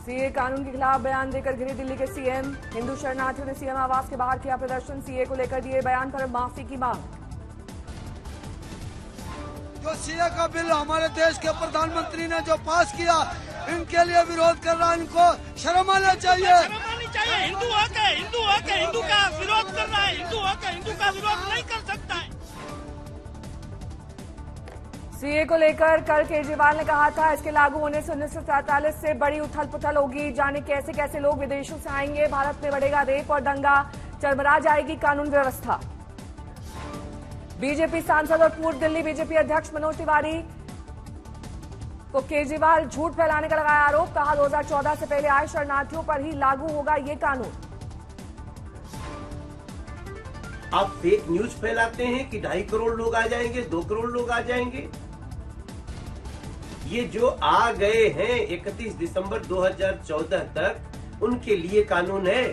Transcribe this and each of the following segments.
CA कानून के खिलाफ बयान देकर घिरे दिल्ली के सीएम। हिंदू शरणार्थियों ने सीएम आवास के बाहर किया प्रदर्शन। सीए को लेकर दिए बयान पर माफी की मांग। जो सीए का बिल हमारे देश के प्रधानमंत्री ने जो पास किया, इनके लिए विरोध कर रहा है, इनको शर्म आना चाहिए। हिंदू होकर हिंदू का विरोध कर रहा है, हिंदू होकर हिंदू का विरोध नहीं कर सकता है। सीए को लेकर कल केजरीवाल ने कहा था, इसके लागू होने से 1947 से बड़ी उथल पुथल होगी। जाने कैसे कैसे लोग विदेशों से आएंगे, भारत में बढ़ेगा रेप और दंगा, चरमरा जाएगी कानून व्यवस्था। बीजेपी सांसद और पूर्व दिल्ली बीजेपी अध्यक्ष मनोज तिवारी को केजरीवाल झूठ फैलाने का लगाया आरोप। कहा 2014 से पहले आए शरणार्थियों पर ही लागू होगा ये कानून। आप फेक न्यूज फैलाते हैं कि 2.5 करोड़ लोग आ जाएंगे, 2 करोड़ लोग आ जाएंगे। ये जो आ गए हैं 31 दिसंबर 2014 तक, उनके लिए कानून है।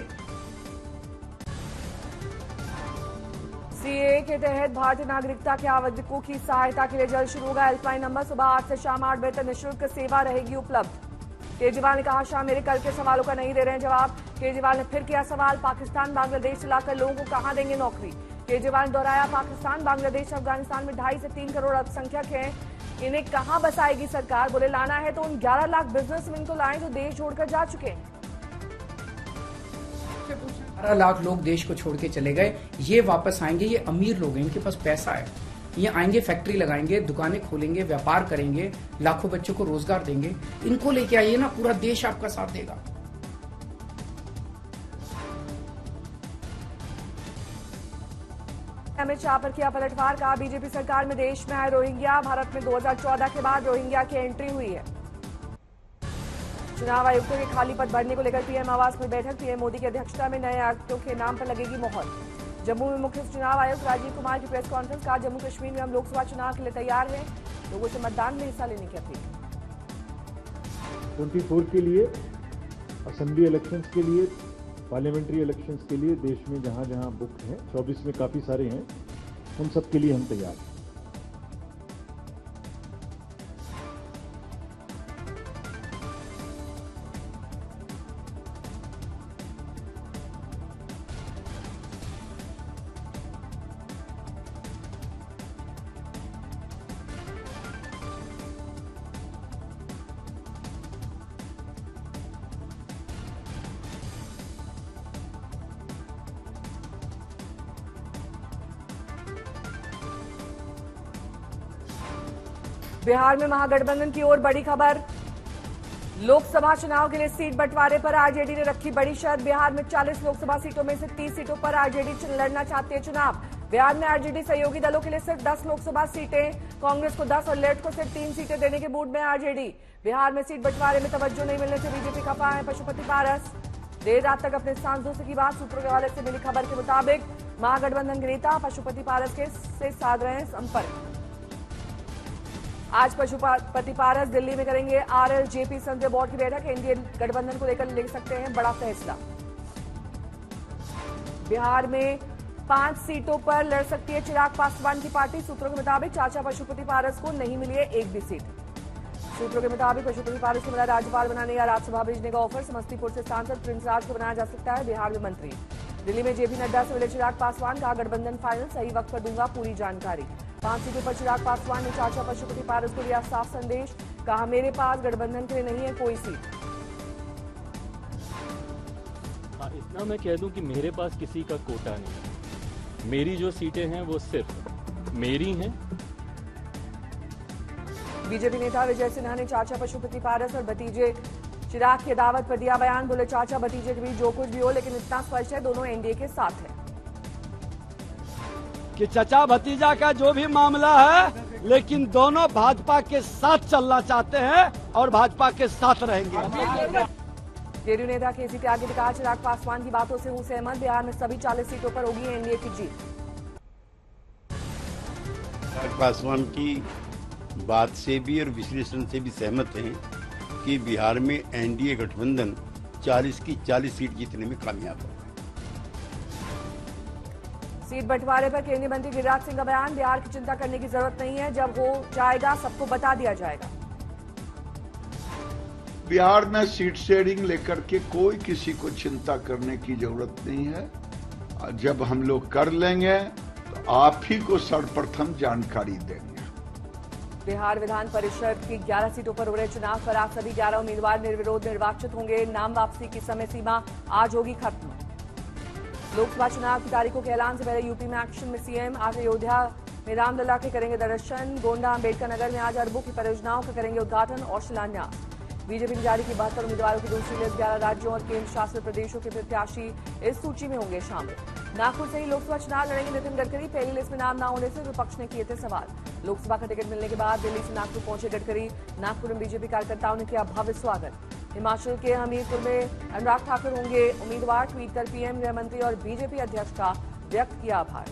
सीए के तहत भारतीय नागरिकता के आवेदकों की सहायता के लिए जल्द शुरू होगा हेल्पलाइन नंबर। सुबह 8 से शाम 8 बजे तक निःशुल्क सेवा रहेगी उपलब्ध। केजरीवाल ने कहा, शाह मेरे कल के सवालों का नहीं दे रहे हैं जवाब। केजरीवाल ने फिर किया सवाल, पाकिस्तान बांग्लादेश से लाकर लोगों को कहां देंगे नौकरी। केजरीवाल ने दोहराया, पाकिस्तान बांग्लादेश अफगानिस्तान में 2.5 से 3 करोड़ अल्पसंख्यक हैं, इन्हें कहां बसाएगी सरकार। बोले लाना है तो उन 11 लाख बिजनेसमैन को लाएं जो देश छोड़कर जा चुके हैं। 12 लाख लोग देश को छोड़ के चले गए, ये वापस आएंगे। ये अमीर लोग हैं, इनके पास पैसा है, ये आएंगे, फैक्ट्री लगाएंगे, दुकानें खोलेंगे, व्यापार करेंगे, लाखों बच्चों को रोजगार देंगे। इनको लेके आइए ना, पूरा देश आपका साथ देगा। अमित शाह पर किया पलटवार। कहा, बीजेपी सरकार में देश में आए रोहिंग्या, भारत में 2014 के बाद रोहिंग्या की एंट्री हुई है। चुनाव आयुक्तों के खाली पद भरने को लेकर पीएम आवास में बैठक। पीएम मोदी की अध्यक्षता में नए आयुक्तों के नाम पर लगेगी मोहर। जम्मू में मुख्य चुनाव आयुक्त राजीव कुमार की प्रेस कॉन्फ्रेंस। कहा, जम्मू कश्मीर में हम लोकसभा चुनाव के लिए तैयार हैं, लोगों से मतदान में हिस्सा लेने की अपील। 24 के लिए, असेंबली इलेक्शंस के लिए, पार्लियामेंट्री इलेक्शंस के लिए देश में जहां जहां बुक हैं, 24 में काफी सारे हैं, उन सब के लिए हम तैयार हैं। बिहार में महागठबंधन की ओर बड़ी खबर। लोकसभा चुनाव के लिए सीट बंटवारे पर आरजेडी ने रखी बड़ी शर्त। बिहार में 40 लोकसभा सीटों में से 30 सीटों पर आरजेडी लड़ना चाहती है चुनाव। बिहार में आरजेडी सहयोगी दलों के लिए सिर्फ 10 लोकसभा सीटें, कांग्रेस को 10 और लेफ्ट को सिर्फ 3 सीटें देने के मूड में आरजेडी। बिहार में सीट बंटवारे में तवज्जो नहीं मिलने से बीजेपी खफा है पशुपति पारस। देर रात तक अपने सांसदों से की बात। सूत्रों के हवाले से मिली खबर के मुताबिक महागठबंधन के नेता पशुपति पारस से साध रहे हैं संपर्क। आज पशुपति पारस दिल्ली में करेंगे आरएलजेपी संसदीय बोर्ड की बैठक। एनडीए गठबंधन को लेकर ले सकते हैं बड़ा फैसला। बिहार में 5 सीटों पर लड़ सकती है चिराग पासवान की पार्टी। सूत्रों के मुताबिक चाचा पशुपति पारस को नहीं मिली है एक भी सीट। सूत्रों के मुताबिक पशुपति पारस को मिला राज्यपाल बनाने या राज्यसभा भेजने का ऑफर। समस्तीपुर से सांसद प्रिंस राज को बनाया जा सकता है बिहार में मंत्री। दिल्ली में जेपी नड्डा से मिले चिराग पासवान। कहा, गठबंधन फाइनल, सही वक्त पर दूंगा पूरी जानकारी। 5 सीटों पर चिराग पासवान ने चाचा पशुपति पारस को दिया साफ संदेश। कहा, मेरे पास गठबंधन के लिए नहीं है कोई सीट। इतना मैं कह दूं कि मेरे पास किसी का कोटा नहीं। मेरी जो सीटें हैं वो सिर्फ मेरी हैं। बीजेपी नेता विजय सिन्हा ने चाचा पशुपति पारस और भतीजे चिराग की दावत पर दिया बयान। बोले, चाचा भतीजे के बीच जो कुछ भी हो, लेकिन इतना स्पष्ट है दोनों एनडीए के साथ हैं। कि चचा भतीजा का जो भी मामला है, लेकिन दोनों भाजपा के साथ चलना चाहते हैं और भाजपा के साथ रहेंगे। जेडीयू नेता केसी त्यागी ने कहा, चिराग पासवान की बातों से हूं सहमत। बिहार में सभी 40 सीटों पर होगी एनडीए की जीत। चिराग पासवान की बात से भी और विश्लेषण से भी सहमत हैं कि बिहार में एनडीए गठबंधन 40 की 40 सीट जीतने में कामयाब है। सीट बंटवारे पर केंद्रीय मंत्री गिरिराज सिंह का बयान। बिहार की चिंता करने की जरूरत नहीं है, जब हो जाएगा सबको बता दिया जाएगा। बिहार में सीट शेयरिंग लेकर के कोई किसी को चिंता करने की जरूरत नहीं है। जब हम लोग कर लेंगे तो आप ही को सर्वप्रथम जानकारी देंगे। बिहार विधान परिषद की 11 सीटों पर हो रहे चुनाव पर आज सभी 11 उम्मीदवार निर्विरोध निर्वाचित होंगे। नाम वापसी की समय सीमा आज होगी खत्म। लोकसभा चुनाव की तारीखों के ऐलान से पहले यूपी में एक्शन में सीएम। आज अयोध्या में रामलला के करेंगे दर्शन। गोंडा अम्बेडकर नगर में आज अरबों की परियोजनाओं का करेंगे उद्घाटन और शिलान्यास। बीजेपी ने जारी की 72 उम्मीदवारों की दूसरी लिस्ट। 11 राज्यों और केंद्र शासित प्रदेशों के प्रत्याशी इस सूची में होंगे शामिल। नागपुर से ही लोकसभा चुनाव लड़ेंगे नितिन गडकरी। पहली लिस्ट में नाम न होने से विपक्ष ने किए थे सवाल। लोकसभा का टिकट मिलने के बाद दिल्ली से नागपुर पहुंचे गडकरी। नागपुर में बीजेपी कार्यकर्ताओं ने किया भव्य स्वागत। हिमाचल के हमीरपुर में अनुराग ठाकुर होंगे उम्मीदवार। ट्वीट कर पीएम, गृह मंत्री और बीजेपी अध्यक्ष का व्यक्त किया आभार।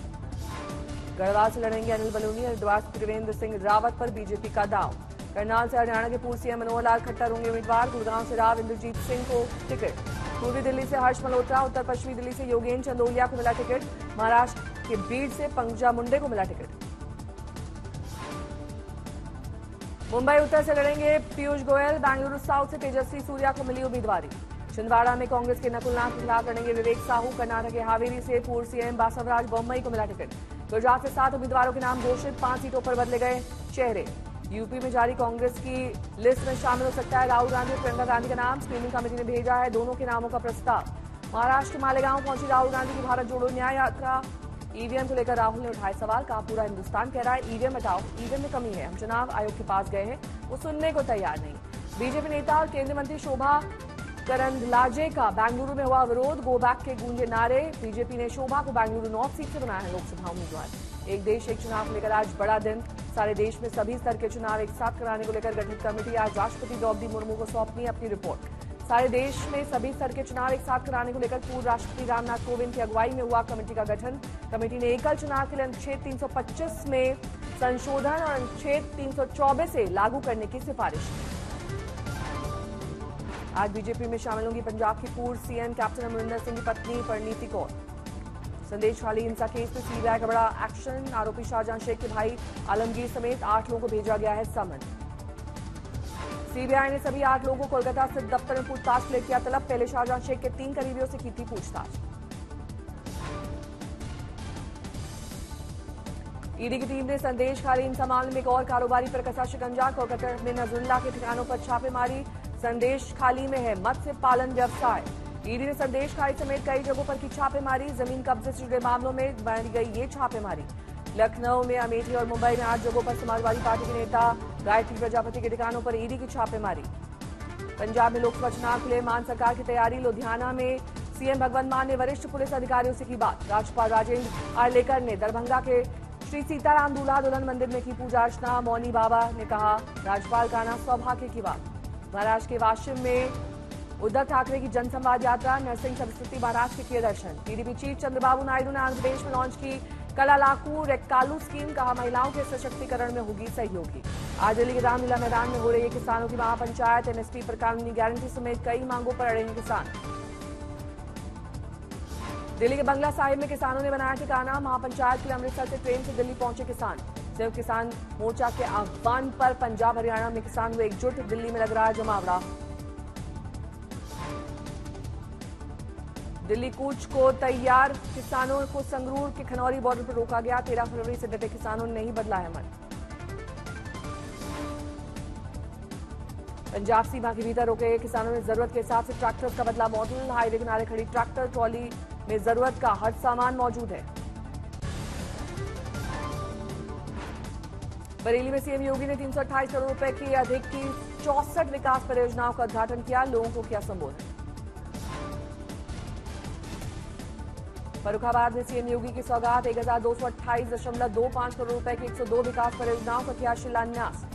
गढ़वाल से लड़ेंगे अनिल बलूनी। हरिद्वार से त्रिवेंद्र सिंह रावत पर बीजेपी का दांव। करनाल से हरियाणा के पूर्व सीएम मनोहर लाल खट्टर होंगे उम्मीदवार। गुड़गांव से राव इंद्रजीत सिंह को टिकट। पूर्वी दिल्ली से हर्ष मल्होत्रा। उत्तर पश्चिमी दिल्ली से योगेंद्र चंदोलिया को मिला टिकट। महाराष्ट्र के बीड से पंकजा मुंडे को मिला टिकट। मुंबई उत्तर से लड़ेंगे पीयूष गोयल। बेंगलुरु साउथ से तेजस्वी सूर्या को मिली उम्मीदवारी। छिंदवाड़ा में कांग्रेस के नकुलनाथ के खिलाफ लड़ेंगे विवेक साहू। कर्नाटक के हावेरी से पूर्व सीएम बासवराज बोम्मई को मिला टिकट। गुजरात से 7 उम्मीदवारों के नाम घोषित। 5 सीटों पर बदले गए चेहरे। यूपी में जारी कांग्रेस की लिस्ट में शामिल हो सकता है राहुल गांधी और प्रियंका गांधी का नाम। स्क्रीनिंग कमेटी ने भेजा है दोनों के नामों का प्रस्ताव। महाराष्ट्र के मालेगांव पहुंची राहुल गांधी की भारत जोड़ो न्याय यात्रा। ईवीएम को लेकर राहुल ने उठाए सवाल। कहा पूरा हिंदुस्तान कह रहा है ईवीएम हटाओ, ईवीएम में कमी है। हम चुनाव आयोग के पास गए हैं, वो सुनने को तैयार नहीं। बीजेपी नेता और केंद्रीय मंत्री शोभा करंदलाजे का बेंगलुरु में हुआ विरोध। गो बैक के गूंजे नारे। बीजेपी ने शोभा को बेंगलुरु नॉर्थ सीट से बनाया है लोकसभा उम्मीदवार। एक देश एक चुनाव को लेकर आज बड़ा दिन। सारे देश में सभी स्तर के चुनाव एक साथ कराने को लेकर गठित कमेटी आज राष्ट्रपति द्रौपदी मुर्मू को सौंपनी अपनी रिपोर्ट। सारे देश में सभी स्तर के चुनाव एक साथ कराने को लेकर पूर्व राष्ट्रपति रामनाथ कोविंद की अगुवाई में हुआ कमेटी का गठन। कमेटी ने एकल चुनाव के लिए अनुच्छेद 325 में संशोधन और अनुच्छेद 324 से लागू करने की सिफारिश की। आज बीजेपी में शामिल होंगी पंजाब की पूर्व सीएम कैप्टन अमरिंदर सिंह की पत्नी परिणीति कौर। संदेश खाली हिंसा केस में सीबीआई का बड़ा एक्शन। आरोपी शाहजहां शेख के भाई आलमगीर समेत 8 लोगों को भेजा गया है समन। सीबीआई ने सभी 8 लोगों को कोलकाता स्थित दफ्तर में पूछताछ के लिए किया तलब। पहले शाहजहां शेख के 3 करीबियों से की थी पूछताछ। ईडी की टीम ने संदेश खाली हिंसा मामले में एक और कारोबारी पर कसा शिकंजा। कोलकाता में नजरुल्लाह के ठिकानों पर छापेमारी। संदेश खाली में है मत्स्य पालन व्यवसाय। ईडी ने संदेश खाली समेत कई जगहों पर की छापेमारी। जमीन कब्जे से जुड़े मामलों में बढ़ी गई ये छापेमारी। लखनऊ में, अमेठी और मुंबई में 8 जगहों पर समाजवादी पार्टी के नेता गायत्री प्रजापति के ठिकानों पर ईडी की छापेमारी। पंजाब में लोकसभा चुनाव के लिए मान सरकार की तैयारी। लुधियाना में सीएम भगवंत मान ने वरिष्ठ पुलिस अधिकारियों से की बात। राज्यपाल राजेंद्र आर्लेकर ने दरभंगा के श्री सीताराम दूल्हा दुल्हन मंदिर में की पूजा अर्चना। मौनी बाबा ने कहा राज्यपाल का आना सौभाग्य की बात। महाराष्ट्र के वाशिम में उद्धव ठाकरे की जनसंवाद यात्रा। नरसिंह सरस्वती महाराज के किए दर्शन। टीडीपी चीफ चंद्रबाबू नायडू ने आंध्र प्रदेश में लॉन्च की कलालाकू रेक्कालू स्कीम। कहा महिलाओं के सशक्तिकरण में होगी सहयोगी। आज दिल्ली के रामलीला मैदान में हो रही है किसानों की महापंचायत। एनएसपी पर कानूनी गारंटी समेत कई मांगों पर अड़े हैं किसान। दिल्ली के बंगला साहिब में किसानों ने बनाया ठिकाना। महापंचायत के लिए अमृतसर से ट्रेन से दिल्ली पहुंचे किसान। संयुक्त किसान मोर्चा के आह्वान पर पंजाब हरियाणा में किसान हुए एकजुट। दिल्ली में लग रहा है जमावड़ा। दिल्ली कूच को तैयार। किसानों को संगरूर के खनौरी बॉर्डर पर रोका गया। 13 फरवरी से डटे किसानों ने नहीं बदला है मन। पंजाब सीमा के भीतर रोके किसानों ने जरूरत के हिसाब से ट्रैक्टर्स का बदला मॉडल। हाईवे किनारे खड़ी ट्रैक्टर ट्रॉली में जरूरत का हर सामान मौजूद है। बरेली में सीएम योगी ने 328 करोड़ रुपए की अधिक की 64 विकास परियोजनाओं का उद्घाटन किया। लोगों को किया संबोधन। फर्रुखाबाद में सीएम योगी की सौगात। 1228.25 करोड़ रुपए की 102 विकास परियोजनाओं का किया शिलान्यास।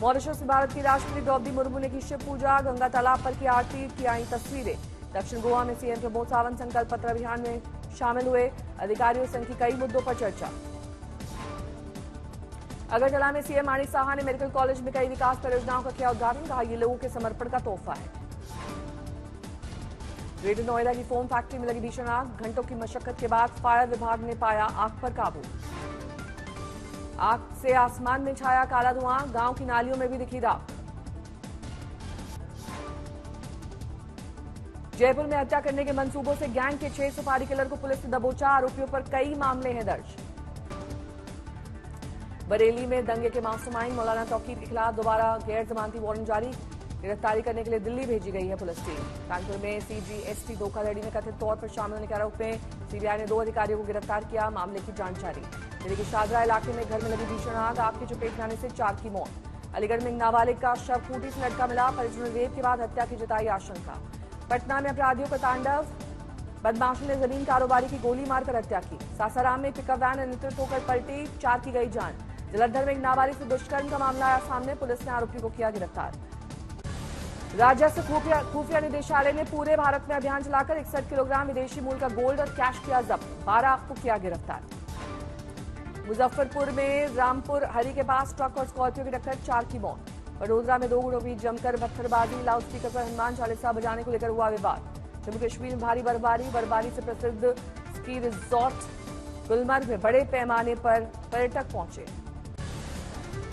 मॉरिशस में भारत की राष्ट्रपति द्रौपदी मुर्मू ने की शिव पूजा। गंगा तालाब पर की आरती की आई तस्वीरें। दक्षिण गोवा में सीएम प्रमोद सावंत संकल्प पत्र अभियान में शामिल हुए। अधिकारियों संग की कई मुद्दों पर चर्चा। अगरतला में सीएम माणिक साहा ने मेडिकल कॉलेज में कई विकास परियोजनाओं का किया उद्घाटन। कहा ये लोगों के समर्पण का तोहफा है। ग्रेटर नोएडा की फोम फैक्ट्री में लगी भीषण आग। घंटों की मशक्कत के बाद फायर विभाग ने पाया आग पर काबू। आग से आसमान में छाया काला धुआं। गांव की नालियों में भी दिखी राख। जयपुर में हत्या करने के मंसूबों से गैंग के 6 सुपारी किलर को पुलिस ने दबोचा, आरोपियों पर कई मामले हैं दर्ज। बरेली में दंगे के मास्टरमाइंड मौलाना तौकीर के खिलाफ दोबारा गैर जमानती वारंट जारी, गिरफ्तारी करने के लिए दिल्ली भेजी गई है पुलिस टीम। कानपुर में CGST धोखाधड़ी में कथित तौर पर शामिल होने के आरोप में सीबीआई ने 2 अधिकारियों को गिरफ्तार किया, मामले की जांच जारी। दिल्ली के शाहजहां इलाके में घर में लगी भीषण आग की चपेट में आने से 4 की मौत। अलीगढ़ में नाबालिग का शव खूंटी से लटका मिला, परिजनों ने रेप के बाद हत्या की जताई आशंका। पटना में अपराधियों का तांडव, बदमाशों ने जमीन कारोबारी की गोली मारकर हत्या की। सासाराम में पिकअप वैन अनियंत्रित होकर पलटी, 4 की गई जान। जलंधर में एक नाबालिग से दुष्कर्म का मामला आया सामने, पुलिस ने आरोपी को किया गिरफ्तार। राजस्व खुफिया निदेशालय ने पूरे भारत में अभियान चलाकर 61 किलोग्राम विदेशी मूल का गोल्ड और कैश किया जब्त, 12 को किया गिरफ्तार। मुजफ्फरपुर में रामपुर हरी के पास ट्रक और स्कॉर्पियो की टक्कर, 4 की मौत। वडोदरा में 2 गुटों की जमकर पत्थरबाजी, लाउडस्पीकर पर हनुमान चालीसा बजाने को लेकर हुआ विवाद। जम्मू कश्मीर में भारी बर्फबारी से प्रसिद्ध स्की रिजॉर्ट गुलमर्ग में बड़े पैमाने पर पर्यटक पहुंचे।